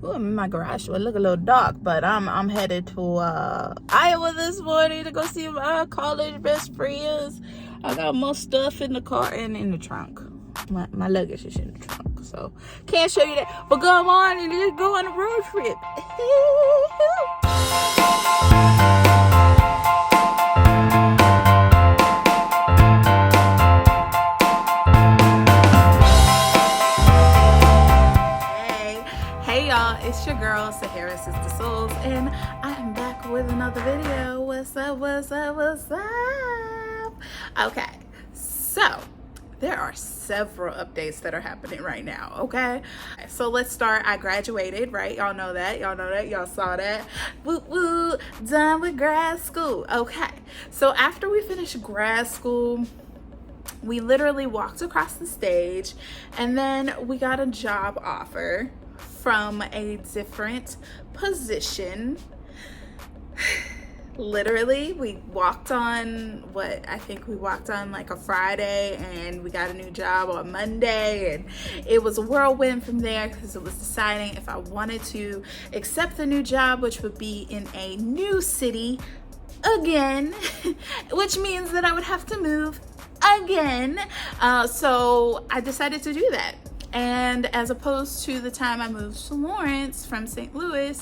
Ooh, I'm in my garage. It look a little dark, but I'm headed to Iowa this morning to go see my college best friends. I got more stuff in the car and in the trunk. My luggage is in the trunk, so can't show you that. But go on and just go on a road trip. Hey y'all, it's your girl Sahara Sister Souls, and I am back with another video. What's up, what's up, what's up? Okay, so there are several updates that are happening right now, okay? So let's start. I graduated, right? Y'all know that, y'all saw that. Woo woo, done with grad school. Okay, so after we finished grad school, we literally walked across the stage and then we got a job offer from a different position. Literally, we walked on like a Friday, and we got a new job on Monday, and it was a whirlwind from there because it was deciding if I wanted to accept the new job, which would be in a new city again, which means that I would have to move again. So I decided to do that. And as opposed to the time I moved to Lawrence from St. Louis,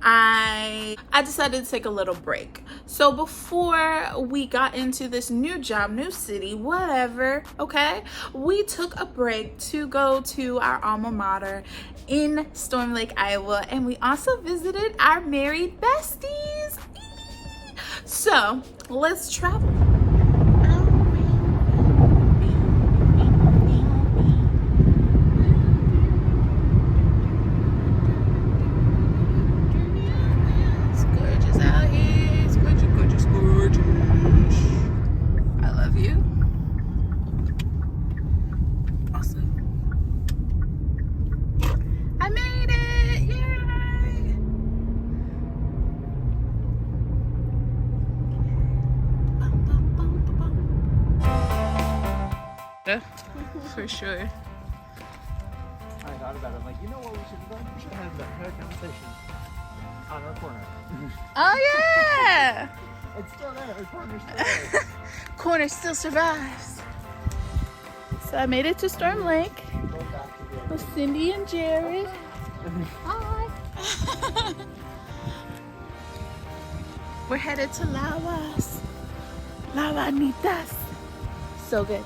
I decided to take a little break. So before we got into this new job, new city, whatever, okay, we took a break to go to our alma mater in Storm Lake, Iowa, and we also visited our married besties. So let's travel. For sure. I thought about it. I'm like, you know what we should have done? We should have had a conversation on our corner. Oh yeah! It's still there. Our corner's still there. Corner still survives. So I made it to Storm Lake with Cindy and Jared. Hi. We're headed to Lagunitas. So good.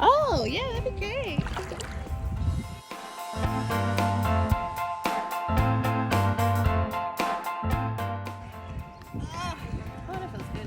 Oh, yeah, that'd be great. Oh, that feels good.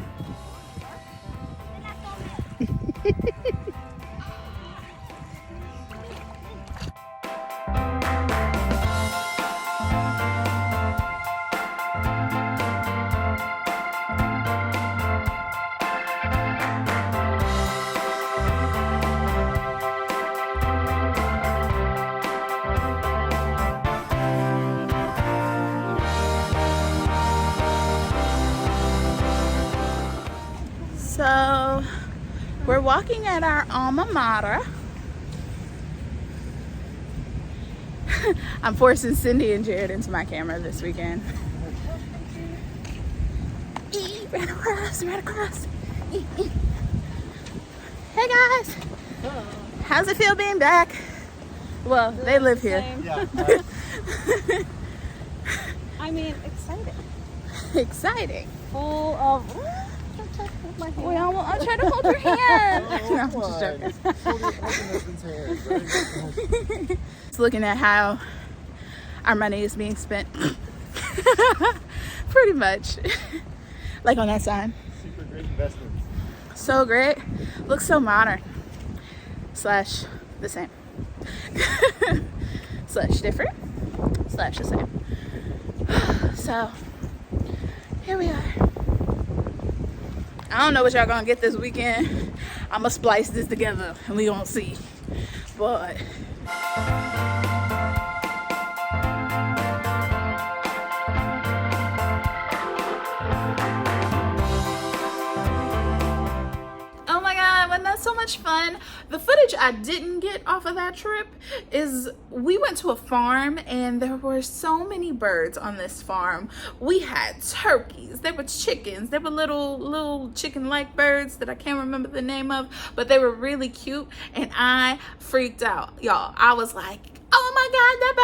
So we're walking at our alma mater. I'm forcing Cindy and Jared into my camera this weekend. Right across. Hey guys. Hello. How's it feel being back? Well, they live here. Yeah. I mean, exciting. Exciting. Full of. My hand. Well, I'll try to hold your hand. Oh, No, I'm just joking. Hold your husband's hand. Just looking at how our money is being spent. Pretty much. Like on that sign. Super great investments. So great. Looks so modern. Slash the same. Slash different. Slash the same. So here we are. I don't know what y'all gonna get this weekend. I'ma splice this together and we gonna see. But oh my god, wasn't that so much fun? The footage I didn't get off of that trip is we went to a farm and there were so many birds on this farm. We had turkeys, there were chickens, there were little chicken-like birds that I can't remember the name of, but they were really cute and I freaked out, y'all. I was like, oh my god, the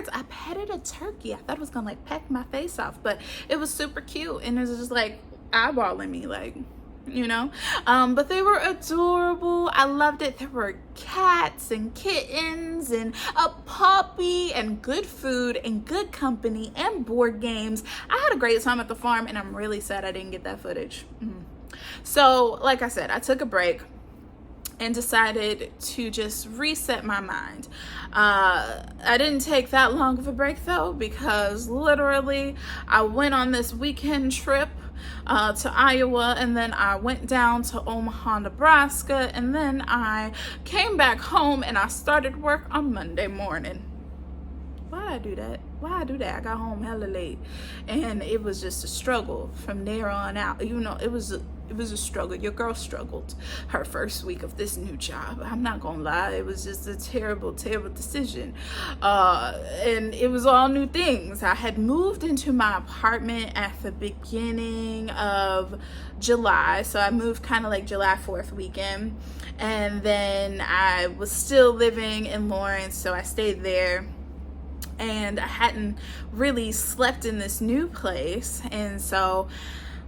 birds! I petted a turkey. I thought it was gonna like peck my face off, but it was super cute and it was just like eyeballing me, like, you know. But they were adorable. I loved it. There were cats and kittens and a puppy and good food and good company and board games. I had a great time at the farm and I'm really sad I didn't get that footage. So like I said, I took a break and decided to just reset my mind. I didn't take that long of a break though, because literally I went on this weekend trip to Iowa, and then I went down to Omaha, Nebraska, and then I came back home and I started work on Monday morning. Why'd I do that? I got home hella late and it was just a struggle from there on out. You know, it was a struggle. Your girl struggled her first week of this new job. I'm not gonna lie, it was just a terrible decision. And it was all new things. I had moved into my apartment at the beginning of July, so I moved kind of like July 4th weekend, and then I was still living in Lawrence, so I stayed there. And I hadn't really slept in this new place, and so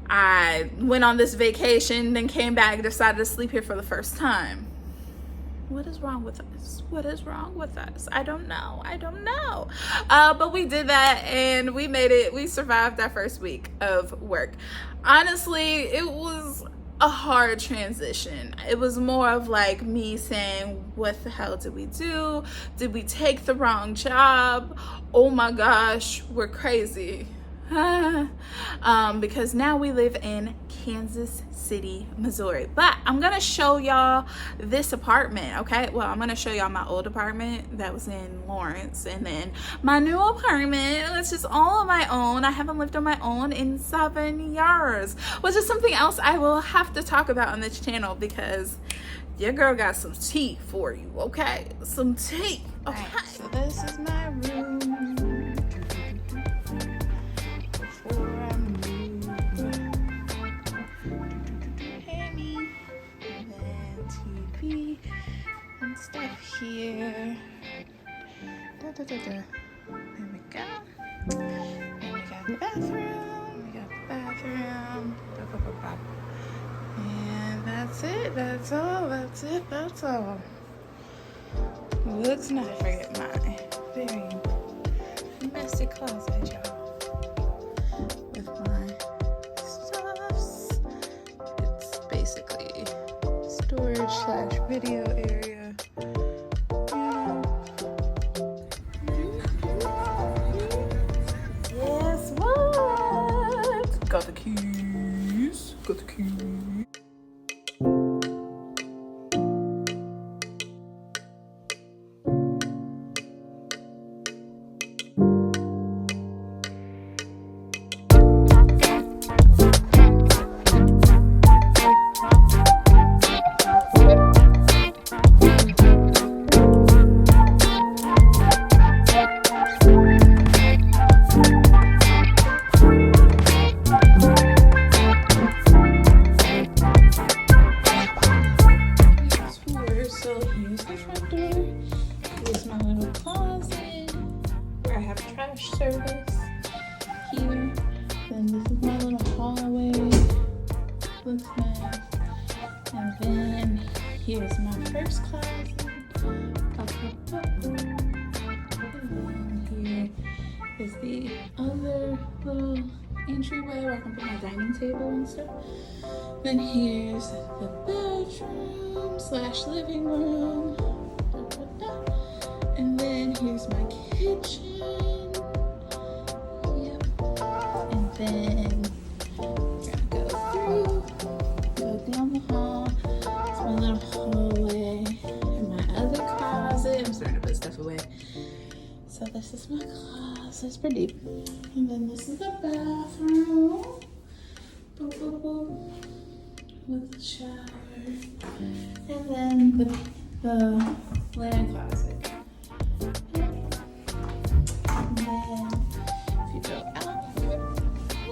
I went on this vacation, then came back, decided to sleep here for the first time. What is wrong with us? What is wrong with us? I don't know. But we did that and we made it. We survived that first week of work. Honestly, it was a hard transition. It was more of like me saying, what the hell did we do? Did we take the wrong job? Oh my gosh, we're crazy. Because now we live in Kansas City, Missouri. But I'm gonna show y'all this apartment, okay? Well, I'm gonna show y'all my old apartment that was in Lawrence, and then my new apartment, which is all on my own. I haven't lived on my own in 7 years, which is something else I will have to talk about on this channel, because your girl got some tea for you, okay? Some tea, okay? Right, so this is my room. And stuff here. There we go. And we got the bathroom. And that's it. That's all. Looks nice. Forget my very messy closet, y'all. With my stuffs. It's basically storage / video area. Guess what? Got the keys. Service here. Then this is my little hallway. Looks nice. And then here's my first closet. And then here is the other little entryway where I can put my dining table and stuff. Then here's the bedroom slash living room. And then here's my kitchen. Yep. And then we're gonna go down the hall. It's my little hallway. And my other closet. I'm starting to put stuff away. So this is my closet. It's pretty deep. And then this is the bathroom. Boop, boop, boop. With the shower. And then the linen closet. And then if you go out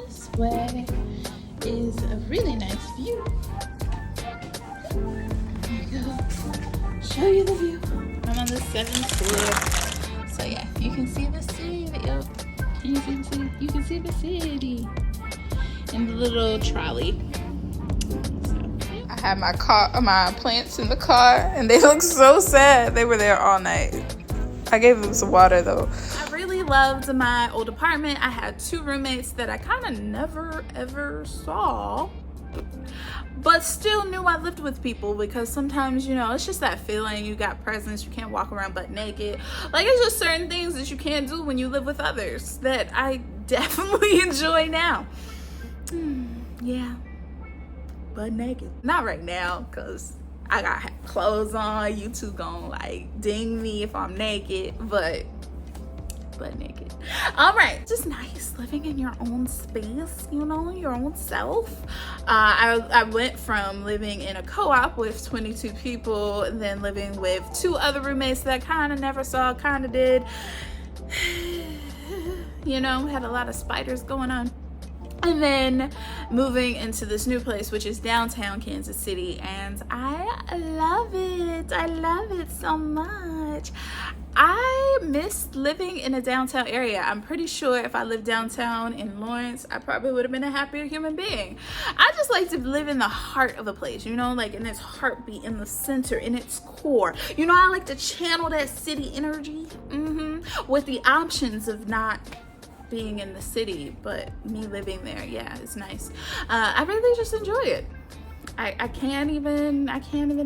this way is a really nice view. There you go. Show you the view. I'm on the 7th floor. So yeah, you can see the city. You can see the city in the little trolley. I had my plants in the car, and they look so sad. They were there all night. I gave them some water though. I really loved my old apartment. I had 2 roommates that I kind of never ever saw, but still knew I lived with people, because sometimes, you know, it's just that feeling. You got presents, you can't walk around butt naked. Like, it's just certain things that you can't do when you live with others that I definitely enjoy now. Yeah, butt naked. Not right now, because I got clothes on. You two gonna like ding me if I'm naked, but butt naked. All right, just nice living in your own space, you know, your own self. I went from living in a co-op with 22 people, and then living with 2 other roommates that I kind of never saw, kind of did. You know, had a lot of spiders going on. And then moving into this new place, which is downtown Kansas City, and I love it. I love it so much. I miss living in a downtown area. I'm pretty sure if I lived downtown in Lawrence, I probably would have been a happier human being. I just like to live in the heart of a place, you know, like in its heartbeat, in the center, in its core. You know, I like to channel that city energy with the options of not being in the city, but me living there. Yeah, it's nice. I really just enjoy it. I can't even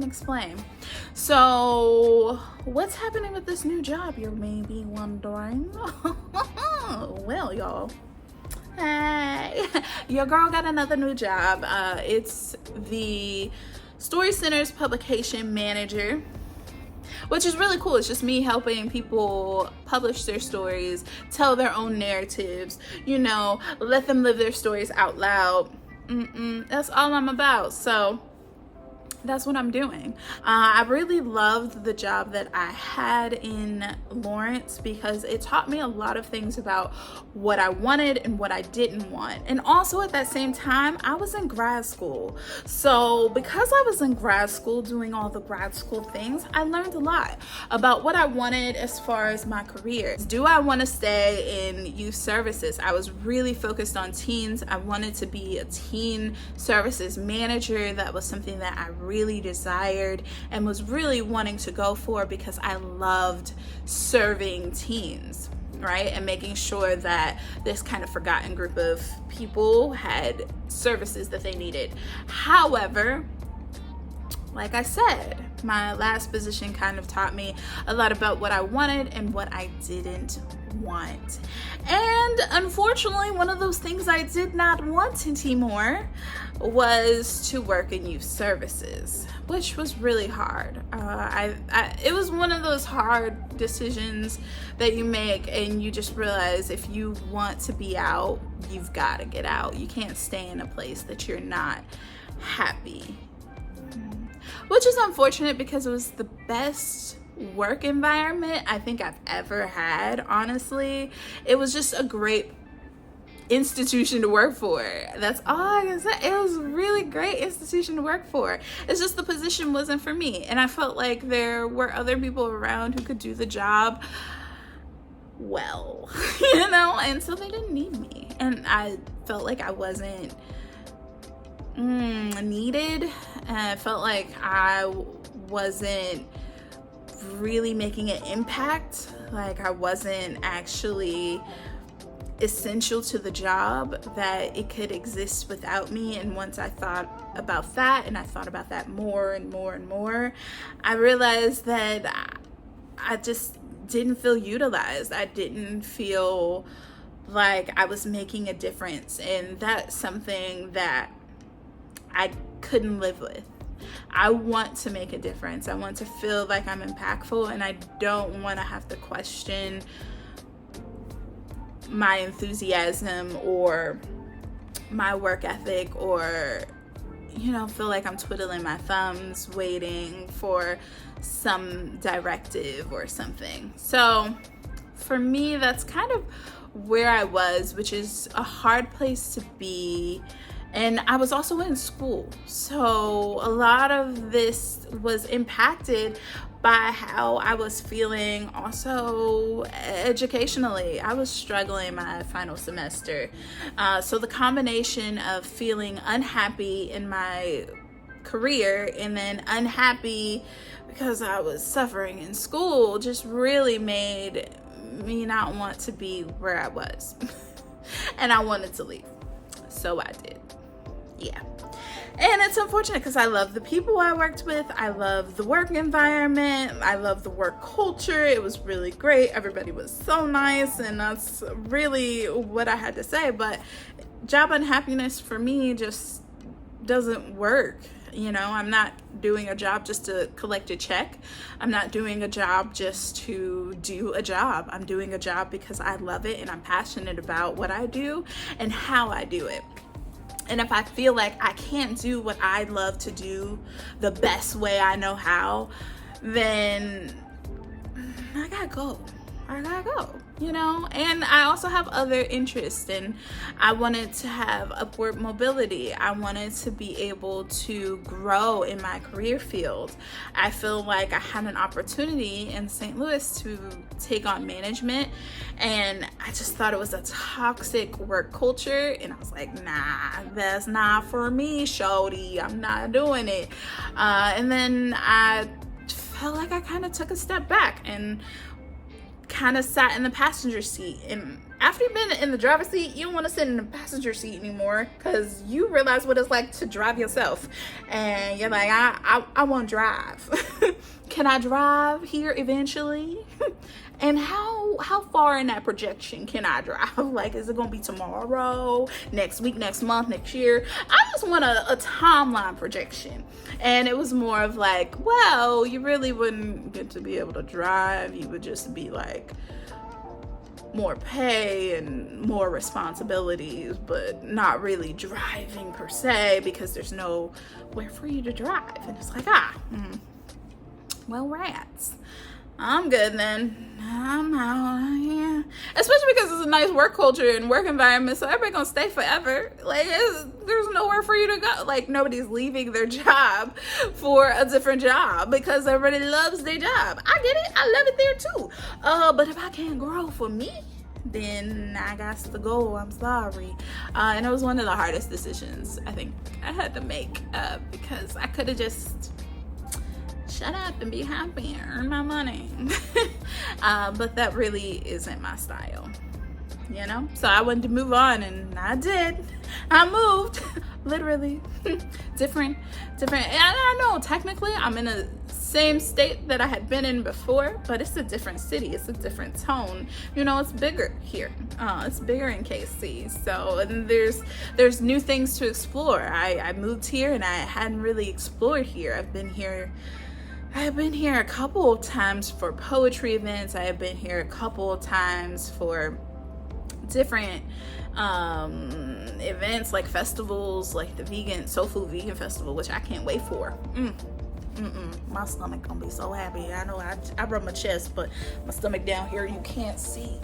explain. So what's happening with this new job, you may be wondering. Well, y'all, hey, your girl got another new job. It's the Story Center's publication manager, which is really cool. It's just me helping people publish their stories, tell their own narratives, you know, let them live their stories out loud. That's all I'm about. So that's what I'm doing. I really loved the job that I had in Lawrence, because it taught me a lot of things about what I wanted and what I didn't want. And also at that same time, I was in grad school. So because I was in grad school doing all the grad school things, I learned a lot about what I wanted as far as my career. Do I want to stay in youth services? I was really focused on teens. I wanted to be a teen services manager. That was something that I really desired and was really wanting to go for, because I loved serving teens, right? And making sure that this kind of forgotten group of people had services that they needed. However, like I said, my last position kind of taught me a lot about what I wanted and what I didn't want. And unfortunately, one of those things I did not want anymore was to work in youth services, which was really hard. It was one of those hard decisions that you make, and you just realize if you want to be out, you've got to get out. You can't stay in a place that you're not happy. Which is unfortunate, because it was the best work environment I think I've ever had, honestly. It was just a great institution to work for. That's all I can say. It was a really great institution to work for. It's just the position wasn't for me, and I felt like there were other people around who could do the job well, you know, and so they didn't need me, and I felt like I wasn't needed. I felt like I wasn't really making an impact. Like I wasn't actually essential to the job that it could exist without me. And once I thought about that, and I thought about that more and more and more, I realized that I just didn't feel utilized. I didn't feel like I was making a difference, and that's something that I couldn't live with. I want to make a difference. I want to feel like I'm impactful, and I don't want to have to question my enthusiasm or my work ethic, or feel like I'm twiddling my thumbs waiting for some directive or something. So for me, that's kind of where I was, which is a hard place to be. And I was also in school, so a lot of this was impacted by how I was feeling. Also, educationally, I was struggling my final semester. So the combination of feeling unhappy in my career and then unhappy because I was suffering in school just really made me not want to be where I was. And I wanted to leave. So I did. Yeah. And it's unfortunate because I love the people I worked with. I love the work environment. I love the work culture. It was really great. Everybody was so nice, and that's really what I had to say. But job unhappiness for me just doesn't work. I'm not doing a job just to collect a check. I'm not doing a job just to do a job. I'm doing a job because I love it and I'm passionate about what I do and how I do it. And if I feel like I can't do what I love to do the best way I know how, then I gotta go. And I also have other interests, and I wanted to have upward mobility. I wanted to be able to grow in my career field. I feel like I had an opportunity in St. Louis to take on management, and I just thought it was a toxic work culture, and I was like, nah, that's not for me, shorty. I'm not doing it. And then I felt like I kind of took a step back and kind of sat in the passenger seat. And after you've been in the driver's seat, you don't want to sit in the passenger seat anymore, because you realize what it's like to drive yourself, and you're like, I want to drive. Can I drive here eventually? And how far in that projection can I drive? Like, is it gonna be tomorrow, next week, next month, next year? I just want a timeline projection. And it was more of like, well, you really wouldn't get to be able to drive. You would just be like more pay and more responsibilities, but not really driving per se, because there's nowhere for you to drive. And it's like, well, rats. I'm good then. I'm out here. Especially because it's a nice work culture and work environment, so everybody gonna stay forever. Like, there's nowhere for you to go. Like, nobody's leaving their job for a different job because everybody loves their job. I get it. I love it there too. But if I can't grow for me, then I got to go. I'm sorry. And it was one of the hardest decisions I think I had to make, because I could have just shut up and be happy and earn my money. But that really isn't my style, so I wanted to move on, and I did. I moved. Literally. different and I know technically I'm in the same state that I had been in before, but it's a different city. It's a different tone. It's bigger here. It's bigger in KC. So, and there's new things to explore. I moved here and I hadn't really explored here. I've been here a couple of times for poetry events. I have been here a couple of times for different events, like festivals, like the Soul Food Vegan Festival, which I can't wait for. My stomach gonna be so happy. I know I rub my chest, but my stomach down here, you can't see.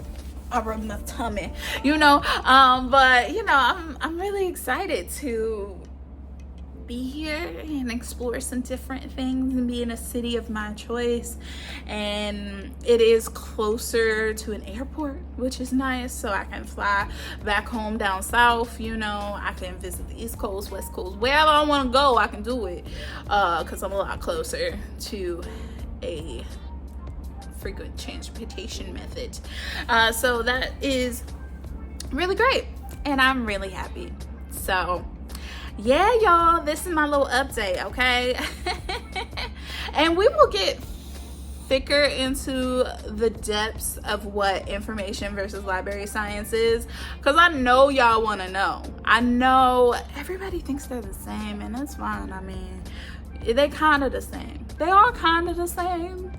I rub my tummy, but I'm really excited to be here and explore some different things and be in a city of my choice. And it is closer to an airport, which is nice, so I can fly back home down south. I can visit the East Coast, West Coast, wherever I want to go. I can do it because I'm a lot closer to a frequent transportation method. So that is really great, and I'm really happy. So yeah, y'all, this is my little update, okay? And we will get thicker into the depths of what information versus library science is, because I know y'all want to know. I know everybody thinks they're the same, and that's fine. I mean, they kind of the same. They are kind of the same,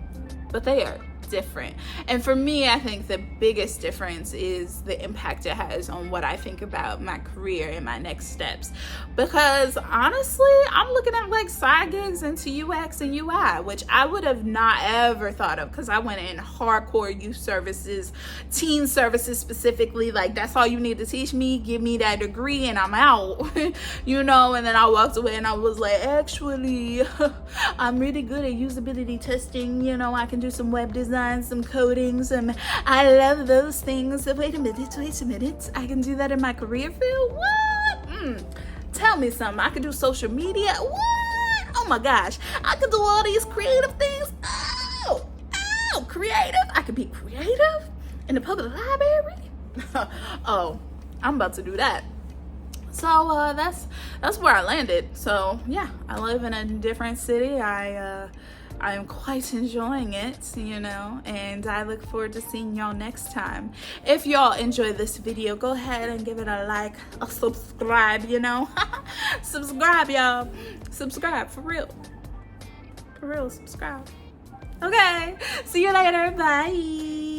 but they are different. And for me, I think the biggest difference is the impact it has on what I think about my career and my next steps. Because honestly, I'm looking at like side gigs into UX and UI, which I would have not ever thought of, because I went in hardcore youth services, teen services specifically. Like, that's all you need to teach me, give me that degree and I'm out. You know, and then I walked away and I was like, actually, I'm really good at usability testing. You know, I can do some web design, some coding, I love those things. Wait a minute, I can do that in my career field? What? Tell me something. I can do social media? What? Oh my gosh, I can do all these creative things. Oh, creative. I can be creative in the public library. Oh, I'm about to do that. So that's where I landed. So yeah, I live in a different city. I'm quite enjoying it, you know, and I look forward to seeing y'all next time. If y'all enjoy this video, go ahead and give it a like, a subscribe, you know. Subscribe, y'all. Subscribe, for real. For real, subscribe. Okay, see you later. Bye.